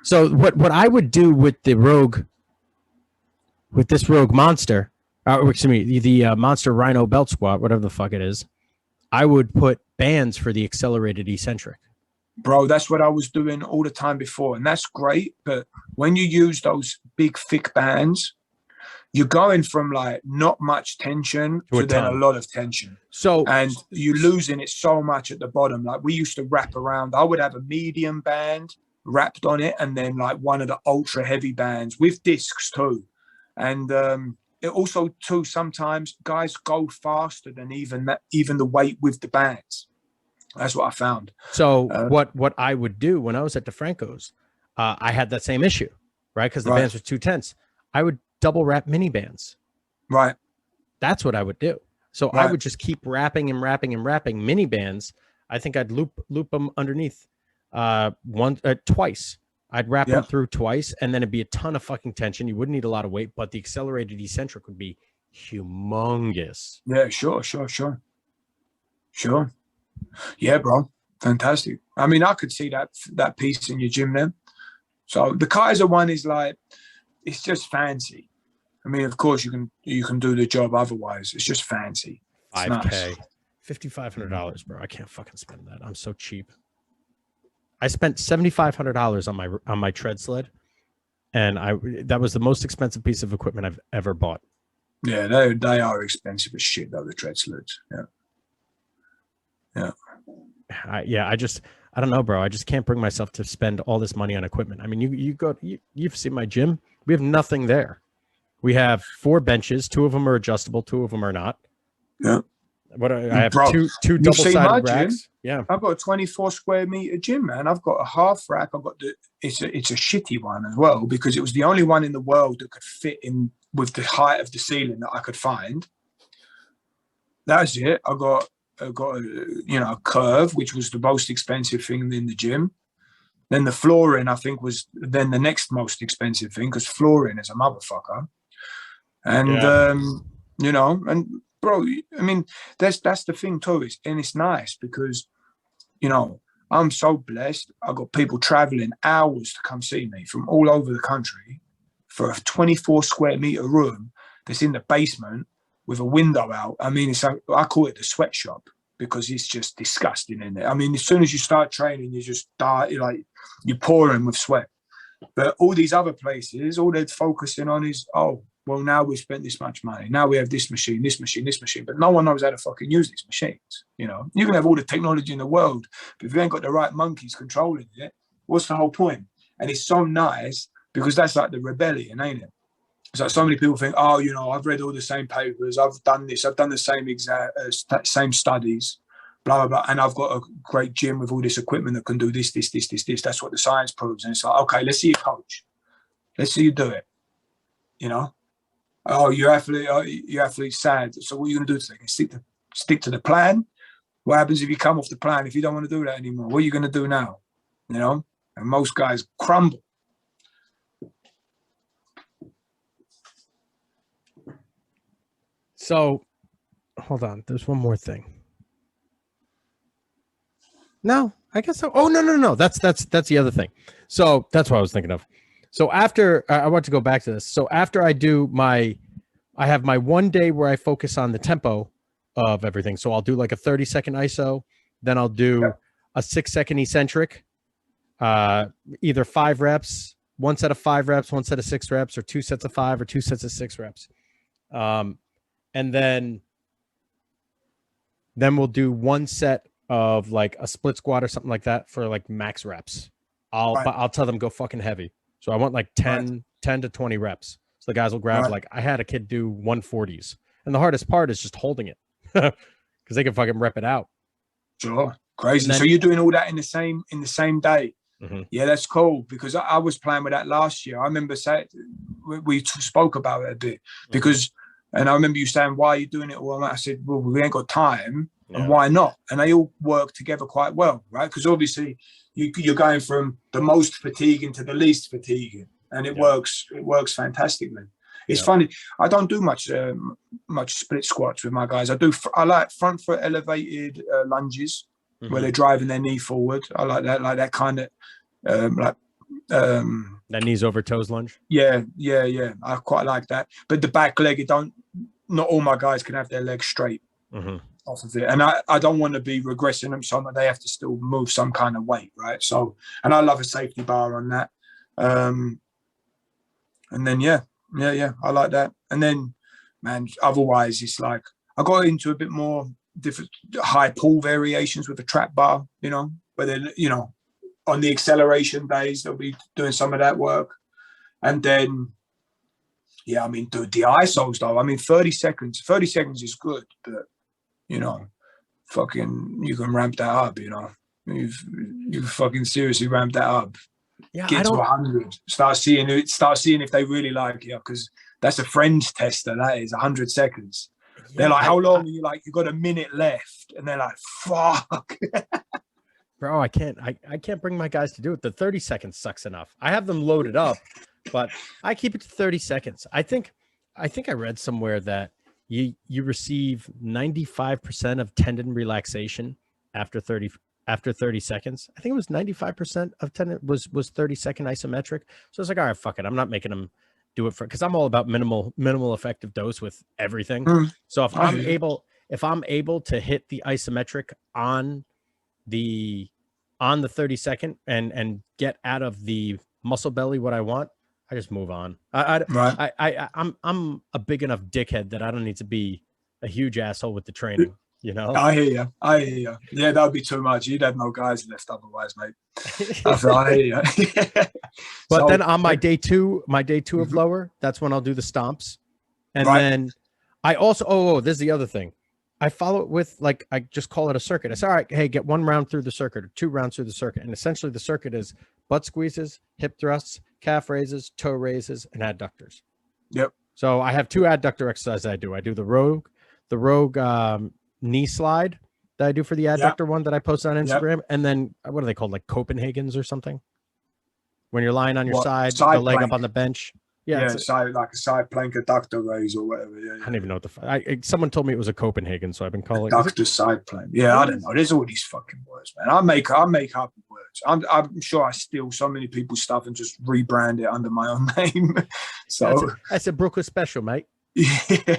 so what I would do with the Rogue, with this Rogue Monster, excuse me, the Monster Rhino belt squat, whatever the fuck it is, I would put bands for the accelerated eccentric. Bro, that's what I was doing all the time before, and that's great. But when you use those big thick bands, you're going from like not much tension to then a lot of tension. And you're losing it so much at the bottom. Like we used to wrap around, I would have a medium band wrapped on it and then like one of the ultra heavy bands with discs too. And it also too, sometimes guys go faster than even the weight with the bands. That's what I found. So what I would do when I was at DeFranco's, I had that same issue, right? Because the bands were too tense. I would double wrap mini bands. Right. That's what I would do. So I would just keep wrapping and wrapping and wrapping mini bands. I think I'd loop them underneath twice. I'd wrap them through twice, and then it'd be a ton of fucking tension. You wouldn't need a lot of weight, but the accelerated eccentric would be humongous. Yeah, sure. Yeah, bro. Fantastic. I mean, I could see that piece in your gym then. So the Kaiser one is like, it's just fancy. I mean, of course, you can do the job otherwise. It's just fancy. It's 5K, nice. $5,500, bro. I can't fucking spend that. I'm so cheap. I spent $7,500 on my tread sled, and that was the most expensive piece of equipment I've ever bought. Yeah, they are expensive as shit, though, the tread sleds. Yeah. I don't know, bro. I just can't bring myself to spend all this money on equipment. I mean, you've seen my gym. We have nothing there. We have 4 benches. 2 of them are adjustable. 2 of them are not. Yeah. I have two double-sided racks. Gym? Yeah. I've got a 24 square meter gym, man. I've got a half rack. It's a shitty one as well, because it was the only one in the world that could fit in with the height of the ceiling that I could find. That's it. I got a curve, which was the most expensive thing in the gym. Then the flooring, I think, was then the next most expensive thing, because flooring is a motherfucker. And and bro, I mean, that's the thing too. It's nice because, I'm so blessed. I got people traveling hours to come see me from all over the country for a 24 square meter room that's in the basement with a window out. I mean, I call it the sweatshop, because it's just disgusting in there. I mean, as soon as you start training, you just die, you're pouring with sweat. But all these other places, all they're focusing on is, oh, well, now we've spent this much money. Now we have this machine, but no one knows how to fucking use these machines. You can have all the technology in the world, but if you ain't got the right monkeys controlling it, what's the whole point? And it's so nice, because that's like the rebellion, ain't it? It's like so many people think, oh, I've read all the same papers, I've done this, I've done the same same studies, blah, blah, blah, and I've got a great gym with all this equipment that can do this. That's what the science proves. And it's like, okay, let's see you coach. Let's see you do it. Oh, your athlete's sad. So what are you going to do today? Stick to the plan? What happens if you come off the plan, if you don't want to do that anymore? What are you going to do now? And most guys crumble. So, hold on. There's one more thing. No, I guess so. Oh, no. That's the other thing. So that's what I was thinking of. So after I want to go back to this. So after I have my one day where I focus on the tempo of everything. So I'll do like a 30-second ISO. Then I'll do a 6-second eccentric, either 5 reps, 1 set of 5 reps, 1 set of 6 reps, or 2 sets of 5 or 2 sets of 6 reps. And then we'll do 1 set of like a split squat or something like that for like max reps. I'll tell them go fucking heavy. So I want like 10 to 20 reps. So the guys will grab like, I had a kid do 140s, and the hardest part is just holding it because they can fucking rep it out. Sure. Crazy. So you're doing all that in the same day. Mm-hmm. Yeah, that's cool, because I was playing with that last year. I remember we spoke about it a bit, because, and I remember you saying, why are you doing it all? I said, well, we ain't got time. Yeah. And why not? And they all work together quite well, right? Because obviously you're going from the most fatiguing to the least fatiguing, and it works fantastically. It's funny. I don't do much split squats with my guys. I like front foot elevated lunges where they're driving their knee forward. I like that kind of that knees over toes lunge. Yeah. I quite like that. But the back leg, not all my guys can have their legs straight. Mm-hmm. Off of it, and I don't want to be regressing them, so that they have to still move some kind of weight, right? So, and I love a safety bar on that. And then yeah, I like that. And then, man, otherwise it's like I got into a bit more different high pull variations with the trap bar, where they, on the acceleration days they'll be doing some of that work, and then yeah, I mean, dude, the ISOs though, I mean, 30 seconds is good, but fucking, you can ramp that up, you fucking seriously ramp that up. Yeah, get to 100. Start seeing if they really like it, because that's a friend tester. That is 100 seconds. Yeah, they're like, how long? You're like, you got a minute left, and they're like, fuck. Bro, I can't bring my guys to do it. The 30 seconds sucks enough. I have them loaded up, but I keep it to 30 seconds. I think I read somewhere that you receive 95% of tendon relaxation after 30 seconds. I think it was 95% of tendon was 30-second isometric. So it's like, all right, fuck it. I'm not making them do it for, because I'm all about minimal effective dose with everything. So if I'm able to hit the isometric on the 30 second and get out of the muscle belly what I want, I just move on. I'm a big enough dickhead that I don't need to be a huge asshole with the training. You know, I hear you. Yeah, that would be too much. You'd have no guys left otherwise, mate. I hear you. But then on my day two of lower, that's when I'll do the stomps. And then I also, this is the other thing. I follow it with, like, I just call it a circuit. I say, all right, hey, get 1 round through the circuit or 2 rounds through the circuit. And essentially the circuit is butt squeezes, hip thrusts, calf raises, toe raises, and adductors. Yep. So I have 2 adductor exercises I do. I do the rogue knee slide that I do for the adductor one that I post on Instagram. And then what are they called? Like Copenhagen's or something? When you're lying on your side, the leg up on the bench. Yeah, like a side plank adductor raise or whatever. Yeah. I don't even know what someone told me it was a Copenhagen, so I've been calling adductor side plank. Yeah, I don't know. There's all these fucking words, man. I make up words. I'm sure I steal so many people's stuff and just rebrand it under my own name. So that's a Brooker special, mate. Yeah.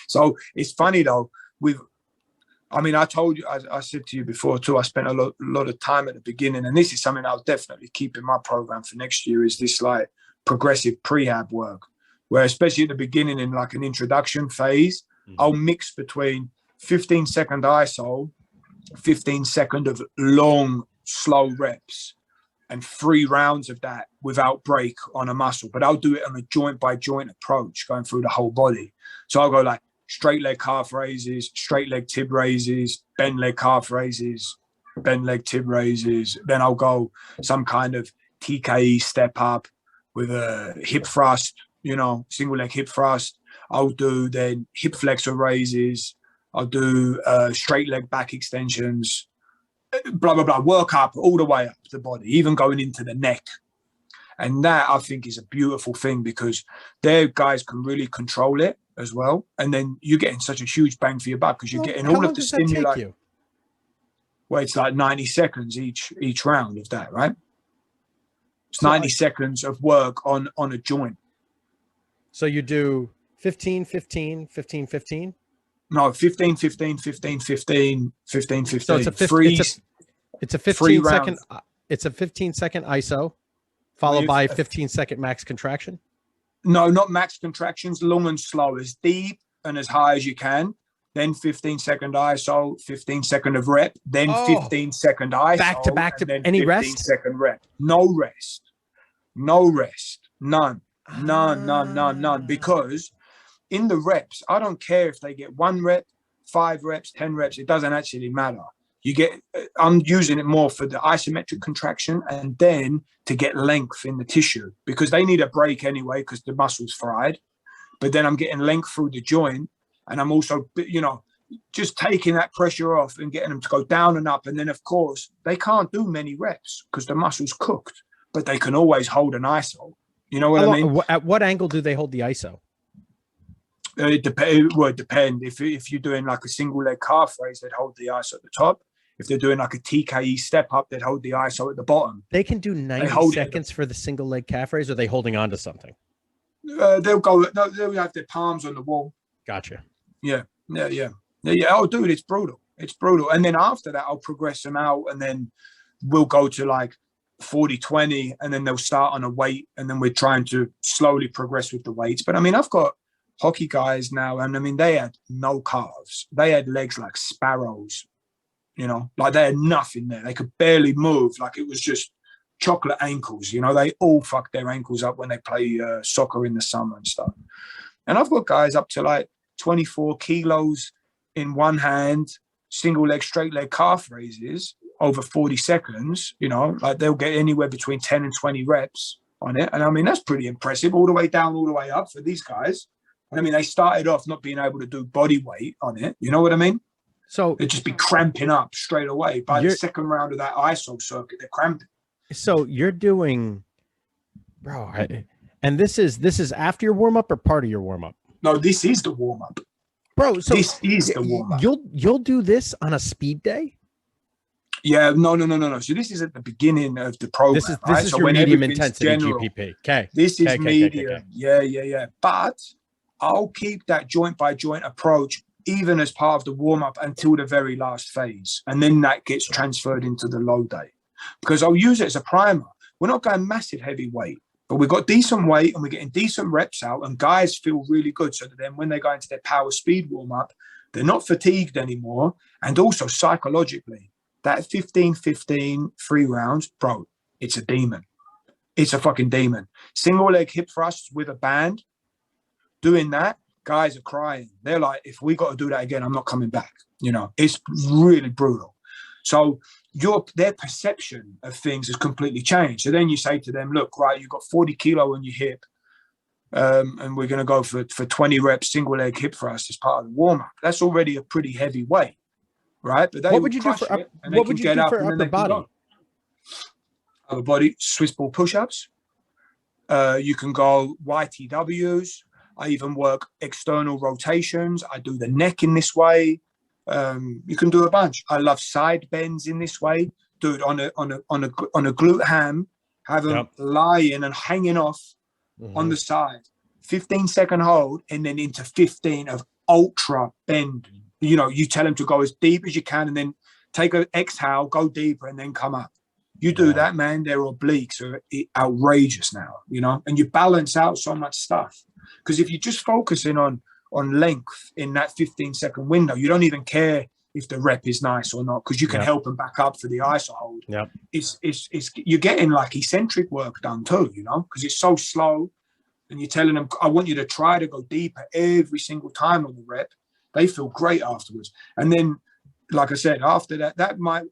So it's funny though. I told you, I said to you before too, I spent a lot of time at the beginning, and this is something I'll definitely keep in my program for next year, is this like progressive prehab work, where especially at the beginning in like an introduction phase, I'll mix between 15-second ISO, 15-second of long, slow reps, and 3 rounds of that without break on a muscle. But I'll do it on a joint by joint approach, going through the whole body. So I'll go like straight leg calf raises, straight leg tib raises, bend leg calf raises, bend leg tib raises. Then I'll go some kind of TKE step up with a hip thrust, single leg hip thrust. I'll do then hip flexor raises. I'll do straight leg back extensions, blah, blah, blah, work up all the way up the body, even going into the neck. And that, I think, is a beautiful thing, because their guys can really control it as well. And then you're getting such a huge bang for your buck, because you're getting all of the stimuli. Well, it's like 90 seconds each round of that, right? It's 90 seconds of work on a joint. So you do 15, 15, 15, 15? No, 15, 15, 15, 15, 15, 15. So it's a 15 second. It's a 15-second ISO, followed by 15-second max contraction. No, not max contractions. Long and slow, as deep and as high as you can. Then 15-second ISO, 15-second of rep. Then 15-second ISO. Back to back to any rest. 15-second rep. No rest. No rest. None. Because in the reps, I don't care if they get 1 rep, 5 reps, 10 reps. It doesn't actually matter. I'm using it more for the isometric contraction, and then to get length in the tissue, because they need a break anyway, because the muscle's fried. But then I'm getting length through the joint, and I'm also, just taking that pressure off and getting them to go down and up. And then, of course, they can't do many reps because the muscle's cooked, but they can always hold an ISO. You know what I mean? At what angle do they hold the ISO? It would depend. If you're doing like a single leg calf raise, they'd hold the ISO at the top. If they're doing like a TKE step up, they'd hold the ISO at the bottom. They can do 90 seconds for the single leg calf raise, or are they holding on to something? They'll have their palms on the wall. Gotcha. Yeah. Oh, dude, it's brutal. And then after that, I'll progress them out, and then we'll go to like 40-20, and then they'll start on a weight, and then we're trying to slowly progress with the weights. But I've got hockey guys now, and they had no calves. They had legs like sparrows, like they had nothing there. They could barely move. Like it was just chocolate ankles. They all fuck their ankles up when they play soccer in the summer and stuff. And I've got guys up to like 24 kilos in one hand, single leg, straight leg calf raises over 40 seconds, like they'll get anywhere between 10 and 20 reps on it. And that's pretty impressive, all the way down, all the way up for these guys. They started off not being able to do body weight on it. You know what I mean? So they'd just be cramping up straight away. By the second round of that ISO circuit, they're cramping. So you're doing, bro, and this is after your warm up or part of your warm up? No, this is the warm up, bro. So this is the warm up. You'll do this on a speed day? Yeah, no. So this is at the beginning of the program. This is so your when medium everything's intensity general, GPP. Okay. This is Okay. medium. Yeah. But I'll keep that joint by joint approach even as part of the warm up until the very last phase, and then that gets transferred into the low day, because I'll use it as a primer. We're not going massive heavy weight, but we've got decent weight and we're getting decent reps out, and guys feel really good. So that then when they go into their power speed warm up, they're not fatigued anymore. And also psychologically, that 15-15 3 rounds, bro, it's a demon. It's a fucking demon. Single leg hip thrusts with a band, doing that, guys are crying. They're like, if we got to do that again, I'm not coming back. You know, it's really brutal. So their perception of things has completely changed. So then you say to them, look, right, you've got 40 kilo on your hip, and we're going to go for 20 reps single leg hip thrust as part of the warm up. That's already a pretty heavy weight, right? But what would you do for upper body? Upper body, Swiss ball push-ups. You can go YTWs. I even work external rotations. I do the neck in this way. You can do a bunch. I love side bends in this way. Do it on a glute ham. Have them lying and hanging off on the side. 15-second hold, and then into 15 of ultra bend. You know, you tell them to go as deep as you can, and then take an exhale, go deeper, and then come up. You do that, man. Their obliques are outrageous now. You know, and you balance out so much stuff. Because if you're just focusing on length in that 15-second window, you don't even care if the rep is nice or not, because you can help them back up for the ISO hold. It's you're getting like eccentric work done too, you know, because it's so slow, and you're telling them, I want you to try to go deeper every single time on the rep. They feel great afterwards. And then, like I said, after that,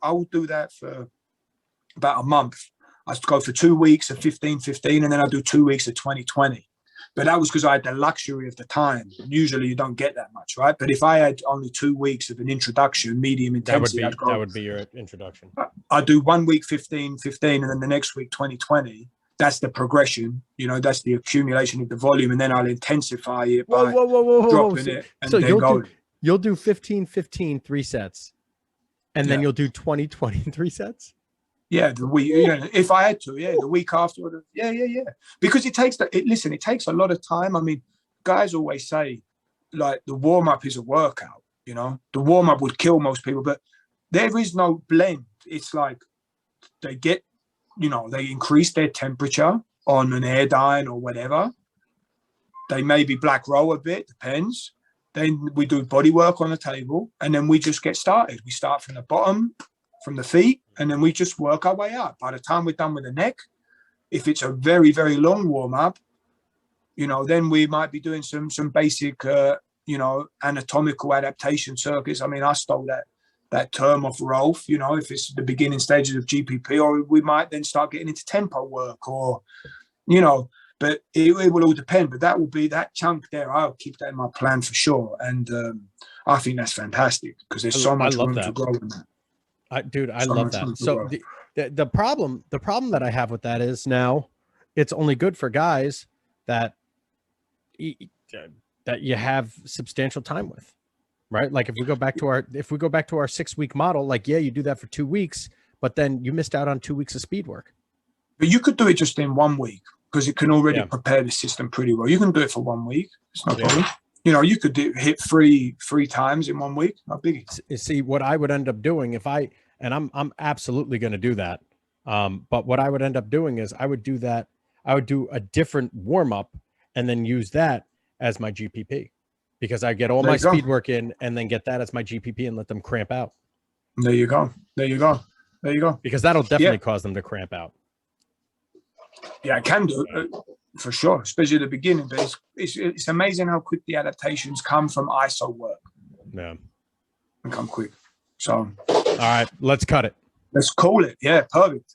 I will do that for about a month. I go for 2 weeks of 15-15, and then I do 2 weeks of 20-20. But that was because I had the luxury of the time. Usually you don't get that much, right? But if I had only 2 weeks of an introduction, medium intensity, that would be your introduction. I'd do 1 week 15-15, and then the next week 20-20. That's the progression, you know, that's the accumulation of the volume, and then I'll intensify it by dropping it and so then go. You'll do 15-15 3 sets, and then you'll do 20-20 3 sets? Yeah, the week. Yeah, if I had to, the week after. Yeah. Because it takes it takes a lot of time. I mean, guys always say, like, the warm up is a workout. You know, the warm up would kill most people, but there is no blend. It's like they get, you know, they increase their temperature on an air dyne or whatever. They maybe black roll a bit, depends. Then we do body work on the table, and then we just get started. We start from the bottom, from the feet, and then we just work our way up. By the time we're done with the neck, if it's a very, very long warm-up, you know, then we might be doing some basic, you know, anatomical adaptation circuits. I mean, I stole that term off Rolf, you know, if it's the beginning stages of GPP, or we might then start getting into tempo work, or, you know, but it will all depend. But that will be that chunk there. I'll keep that in my plan for sure. And I think that's fantastic, because there's so much room to grow in that. I love that. So the problem that I have with that is, now it's only good for guys that you have substantial time with, right? Like if we go back to our 6 week model, like, you do that for 2 weeks, but then you missed out on 2 weeks of speed work. But you could do it just in 1 week, because it can already prepare the system pretty well. You can do it for 1 week. It's no problem. You know, you could hit three times in 1 week. Not big. See, what I would end up doing I'm absolutely going to do that. But what I would end up doing is I would do a different warm up, and then use that as my GPP, because I get all my speed work in, and then get that as my GPP and let them cramp out. There you go. Because that'll definitely cause them to cramp out. Yeah, it can do for sure, especially at the beginning. But it's amazing how quick the adaptations come from ISO work. Yeah, and come quick. So, all right, let's cut it. Let's call it. Yeah, perfect.